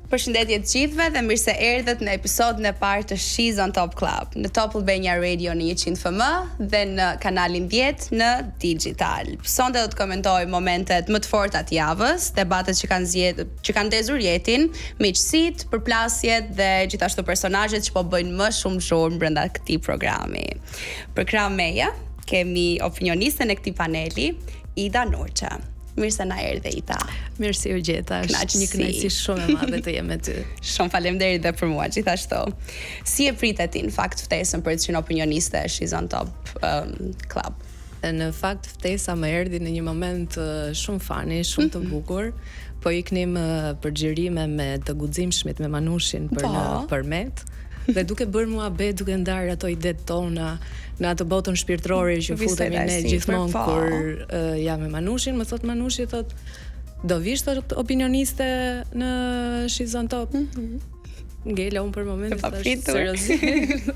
Përshëndetje të gjithëve dhe mirë se erdhët në episodin e parë të She's on Top Club në Top Albania Radio në 100 FM dhe në kanalin 10 në digital. Sonte do të komentoj momentet më të forta të javës, debatet që kanë ndezur jetin, miqësitë, përplasjet dhe gjithashtu personazhet që po bëjnë më shumë brenda këtij programi. Për krah meje kemi opinionisten e këtij paneli, Ida Nurça. Mirë se na erdhe Ida. Mirë si u gjeta, është një kënaqësi shumë e madhe të jem me ty. Shumë faleminderit dhe për mua gjithashtu. Si e pritet ti në fakt ftesën për të qenë opinioniste e She's on Top Club? Në fakt ftesa më erdhi në një moment shumë fani, shumë të bukur. Po iknim përgjërime me të guximshmit me Manushin për në përmet. Dhe duke bërë muhabet, duke ndarë ato idetë tona në atë botën shpirtërore që futemi ne gjithmonë kur jam me Manushin, më thot Manushi, thot, do vish thot opinioniste në She's on Top? Ngela unë për moment seriozisht.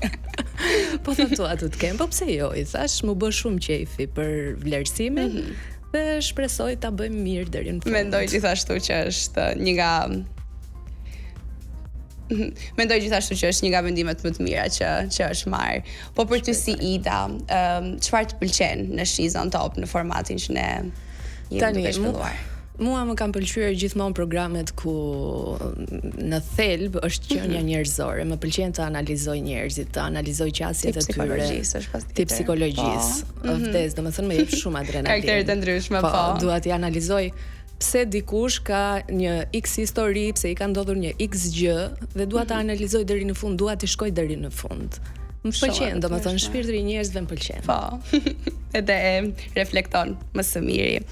Po thot atë të kem, po pse jo, i thash, mu bë shumë qejfi për vlerësimin dhe shpresoj ta bëjmë mirë deri në fund. Mendoj gjithashtu që është një nga është një nga vendimet më të mira që është marrë. Po për ty si Ida, çfarë të pëlqen në She's on Top në formatin që ne jemi duke shpëlluar? Mua më kanë pëlqyer gjithmonë programet ku në thelb është qenia njerëzore. Më pëlqen të analizoj njerëzit, të analizoj qasjet e tyre. Ti psikologjisë. Vdes, domethënë më jep shumë adrenalinë. Karakteret e ndryshme, po. Dua t'i analizoj pse dikush ka një X histori, pse i ka ndodhur një X gjë dhe dua ta analizoj deri në fund, dua t'i shkoj deri në fund. Më pëlqen, domethënë shpirtri i njerëzve më pëlqen. Po. Edhe e reflekton më së miri.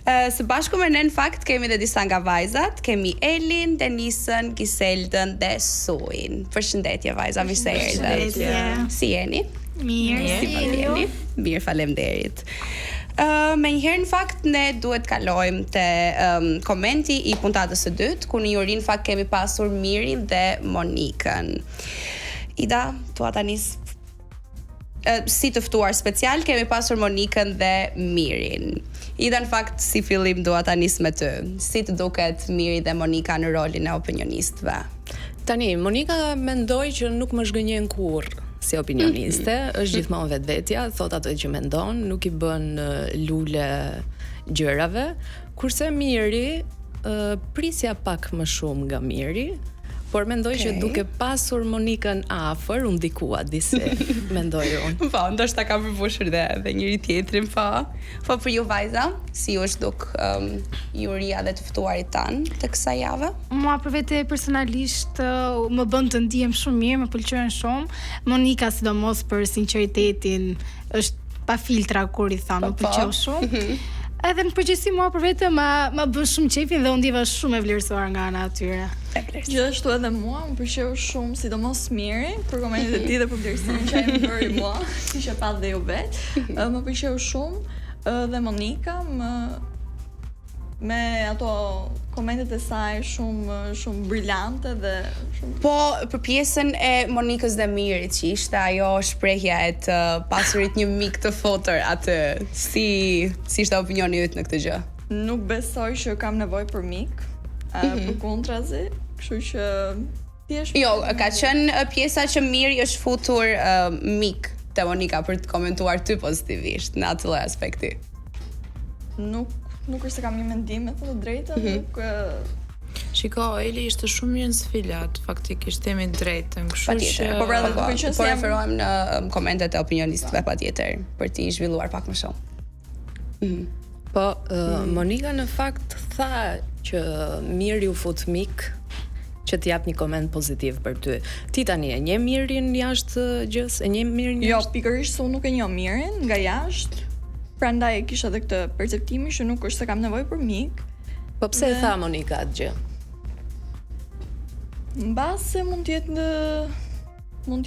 Së bashku me ne në fakt kemi edhe disa nga vajzat, kemi Elin, Denisën, Giseldën dhe Suin. Përshëndetje vajza, mirë se erdhët. Si jeni? Mirë. Si po jeni? Mirë, faleminderit. Me njëherë në fakt ne duhet kalojmë te komenti i puntatës së dytë, ku në juri në fakt kemi pasur Mirin dhe Monikën. Ida, tua ta nis si të ftuar special kemi pasur Monikën dhe Mirin. Ida në fakt si fillim dua ta nis me ty. Si të duket Miri dhe Monika në rolin e opinionistëve? Tani, Monika mendoj që nuk më zgënjen kurrë si opinioniste, është gjithmonë vetvetja, thot atë që mendon, nuk i bën lule gjërave, kurse Miri prisja pak më shumë nga Miri, por mendoj që duke pasur Monikën afër, u ndikua disi, mendoj unë. Po, ndoshta ka përmbushur dhe njëri tjetrin, po. Po për ju vajza, si ju është duk juria dhe të ftuarit tanë të kësaj jave? Mua për vete personalisht më bën të ndihem shumë mirë, më pëlqen shumë. Monika sidomos për sinqeritetin, është pa filtra kur i tha, më pëlqeu shumë. Edhe në përgjithësi mua për vete më bën shumë qefi dhe u ndjeva shumë e vlerësuar nga ana e tyre. Gjithashtu edhe mua më pëlqeu shumë, sidomos Miri, për komentet e tij dhe për vlerësimin që ai më bëri mua, siç e pat dhe ju vet. Më pëlqeu shumë dhe Monika me ato komentet e saj shumë brillante dhe shumë. Po për pjesën e Monikës dhe Mirit, që ishte ajo shprehja e të pasurit një mik të fotër atë, si ishte opinioni yt në këtë gjë? Nuk besoj që kam nevojë për mik, përkundrazi, kështu që Jo, ka qenë pjesa që Miri është futur mik te Monika për të komentuar ty pozitivisht në atë lloj aspekti. Nuk është se kam një mendim me të drejtën, nuk Shiko, Eli ishte shumë mirë në sfilat, faktikisht themi drejtën, kështu që po referohem në komentet e opinionistëve patjetër, për t'i zhvilluar pak më shumë. Po, Monika në fakt tha që Miri u fut mik, që t'jap një koment pozitiv për ty. Ti tani e njeh Mirin jashtë gjës? E njeh Mirin jashtë? Jo, pikërisht se unë nuk e njoh Mirin nga jashtë. Prandaj kisha edhe këtë perceptimin që nuk është se kam nevojë për mik. Po pse e tha Monika atë gjë? Mbase mund të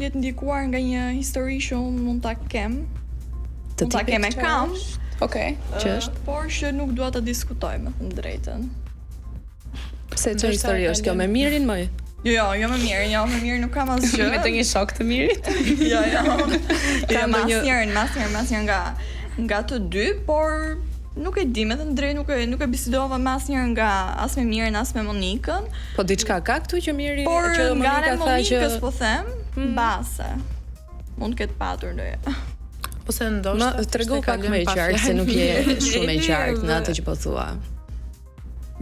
jetë ndikuar nga një histori që unë mund ta kem. Mund ta kem e kam. Okej. Që është? Por që nuk dua ta diskutoj me të drejtën. Pse çfarë histori është kjo me Mirin më? Jo me Mirin nuk kam asgjë. Me të një shok të Mirit? Jo. Kam asnjërin nga të dy, por Nuk e di, me të drejtë nuk e bisedova me asnjërin nga as me Mirin as me Monikën. Po diçka ka këtu që Miri Por që nga Monika tha që Monikës po them, base. Mund të ketë patur ndoja. Ose ndoshta. Më tregu pak më qartë se nuk je shumë e qartë në atë që po thua.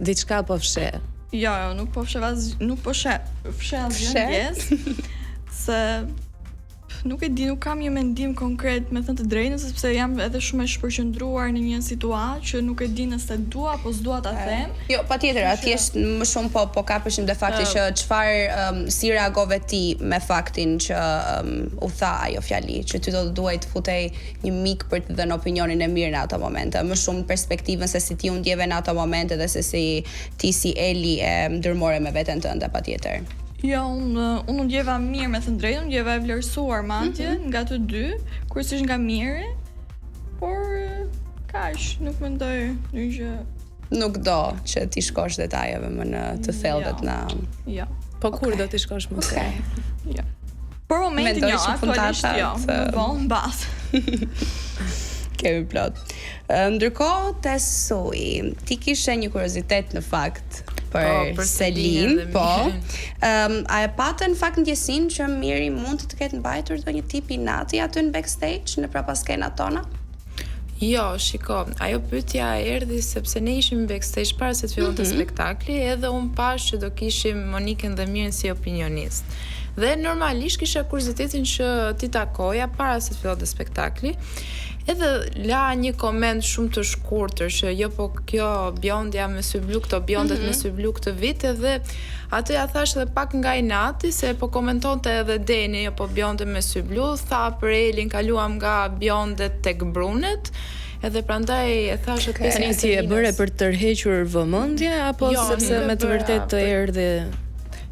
Diçka po fshe. Jo, nuk po fshe asgjë pjesë. Se nuk e di, nuk kam një mendim konkret me thënë të drejtën, sepse jam edhe shumë e shpërqendruar në një situatë që nuk e di nëse dua apo s'dua ta them. Jo, patjetër, atje është më shumë po kapeshim dhe fakti që çfarë si reagove ti me faktin që u tha ajo fjali, që ty do të duhej të futej një mik për të dhënë opinionin e mirë në ato momente, më shumë perspektivën se si ti u ndjeve në ato momente dhe se si ti si Eli e ndërmore me veten tënde, patjetër. Jo, unë ndjeva mirë me thënë drejtën, ndjeva e vlerësuar madje nga të dy, kryesisht nga Miri, por kaq, nuk mendoj që nuk do që ti shkosh detajeve më në të thellët në. Jo. Po kur do të shkosh më Okay. Jo. Për momentin jo, aktualisht jo, më vonë mbas. Kemi plot. Ndërkohë te Sui, ti kishe një kuriozitet në fakt për Selin, po. A e patë në fakt ndjesin që Miri mund të ketë mbajtur ndonjë tip inati aty në backstage në prapaskenat tona? Jo, shiko, ajo pyetja erdhi sepse ne ishim backstage para se të fillonte spektakli, edhe unë pash që do kishim Monikën dhe Mirin si opinionist. Dhe normalisht kisha kuriozitetin që ti takoja para se të fillonte spektakli. Edhe la një koment shumë të shkurtër që jo po kjo bjondja me sy blu, këto bjondet me sy blu këtë vit, edhe atë ja thash edhe pak nga inati se po komentonte edhe Deni jo po bjonde me sy blu, tha për Elin kaluam nga bjondet tek brunet. Edhe prandaj e thash atë Tani ti e bëre për të tërhequr vëmendje apo sepse me të vërtetë të erdhi?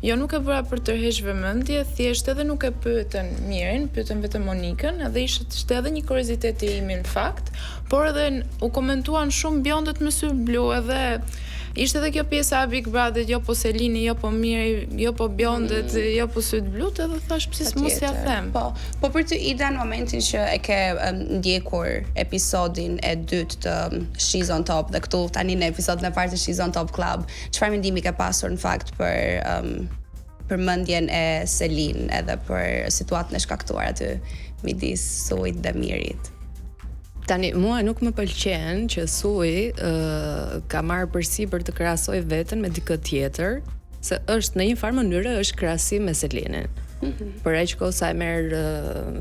Jo, nuk e bëra për të tërhequr vëmendje, thjesht edhe nuk e pyetën Mirin, pyetën vetëm Monikën, edhe ishte edhe një kuriozitet i imi në fakt, por edhe u komentuan shumë bjondet me sy blu, edhe ishte edhe kjo pjesa e Big Brother, jo po Selini, jo po Miri, jo po bjondet, jo po syt blut, edhe thash pse mos ja them. Po për të Ida në momentin që e ke ndjekur episodin e dytë të She's on Top dhe këtu tani në episodin e parë të She's on Top Club, çfarë mendimi ke pasur në fakt për mendjen e Selin edhe për situatën e shkaktuar aty midis Suit dhe Mirit? Tani, mua nuk më pëlqen që Sui ka marrë përsipër të krahasoj veten me dikë tjetër, se është në një farë mënyrë është krahasim me Selinin. Për aq kohë sa e merr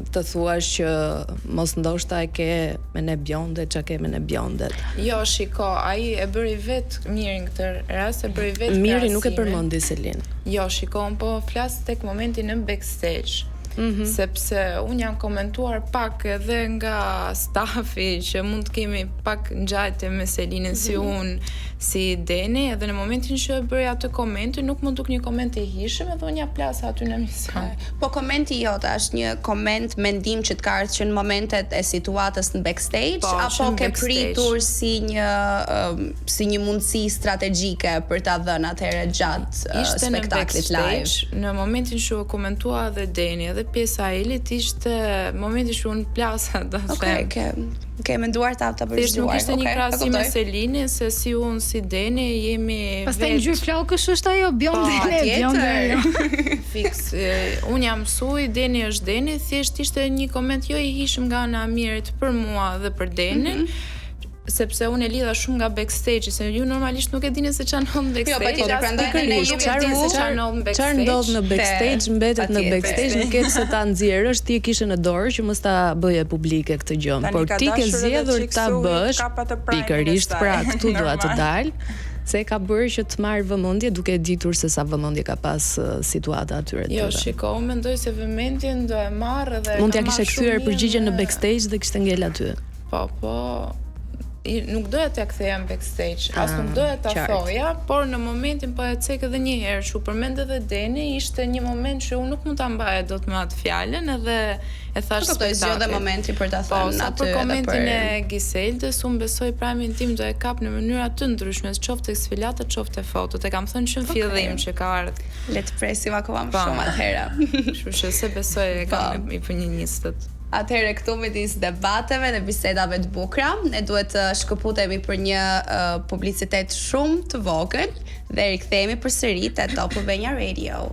të thuash që mos ndoshta e ke me ne bjondet, çka ke me ne bjondet. Jo, shiko, ai e bëri vet Mirin këtë rast, e bëri vet. Miri nuk e përmendi Selin. Jo, shiko, po flas tek momenti në backstage. Sepse unë jam komentuar pak edhe nga stafi që mund të kemi pak ngjajtje me Selinin si unë, si Deni, edhe në momentin që e bëri atë komentin nuk më duk një koment i hishëm, edhe unë ja plasa aty në emision. Po komenti jota është një koment mendim që të ka ardhur që në momentet e situatës në backstage, apo ke pritur si një mundësi strategjike për ta dhënë atëherë gjatë spektaklit live? Në momentin që u komentua edhe Deni, edhe pjesa e Elit ishte momenti që unë plasa të them. Ke menduar ta përgjigjuar. Thjesht nuk ishte një krahasim me Selinin, se si unë si Deni jemi vetë. Pastaj ngjyrë flokësh është ajo bjonde. Fiks. Unë jam Sui, Deni është Deni, thjesht ishte një koment jo i hishëm nga ana e Mirit për mua dhe për Denin. Sepse unë e lidha shumë nga backstage, se ju normalisht nuk e dini se çfarë ndodh në backstage. Jo, prandaj ne nuk e dini se çfarë ndodh në backstage. Çfarë ndodh në backstage mbetet në backstage, nuk ke se ta nxjerrësh, ti e kishe në dorë që mos ta bëje publike këtë gjë. Por ti ke zgjedhur ta bësh pikërisht pra këtu dua të dal. Se ka bërë që të marrë vëmendje duke ditur se sa vëmendje ka pas situata atyre të tjera. Jo, shiko, mendoj se vëmendjen do e marr edhe mund t'ja kishe kthyer përgjigjen në backstage dhe kishte ngel aty. Po. Nuk doja t'ja ktheja në backstage, as nuk doja ta thoja, por në momentin po e cek edhe një herë, që u përmend edhe Deni, ishte një moment që unë nuk mund ta mbaja dot me atë fjalën, edhe e thash spektaklit. Po zgjodhe momenti për ta thënë aty. Për komentin e Giseldes, unë besoj pramin tim do e kap në mënyra të ndryshme, qoftë tek sfilata, qoftë te fotot. E kam thënë që në fillim që ka ardhur. Le të presim akoma më shumë atëherë. Kështu që se besoj e kam i punjinistët. Atëherë këtu midis debateve dhe bisedave të bukura, ne duhet të shkëputemi për një publicitet shumë të vogël dhe rikthehemi përsëri te Top Albania Radio.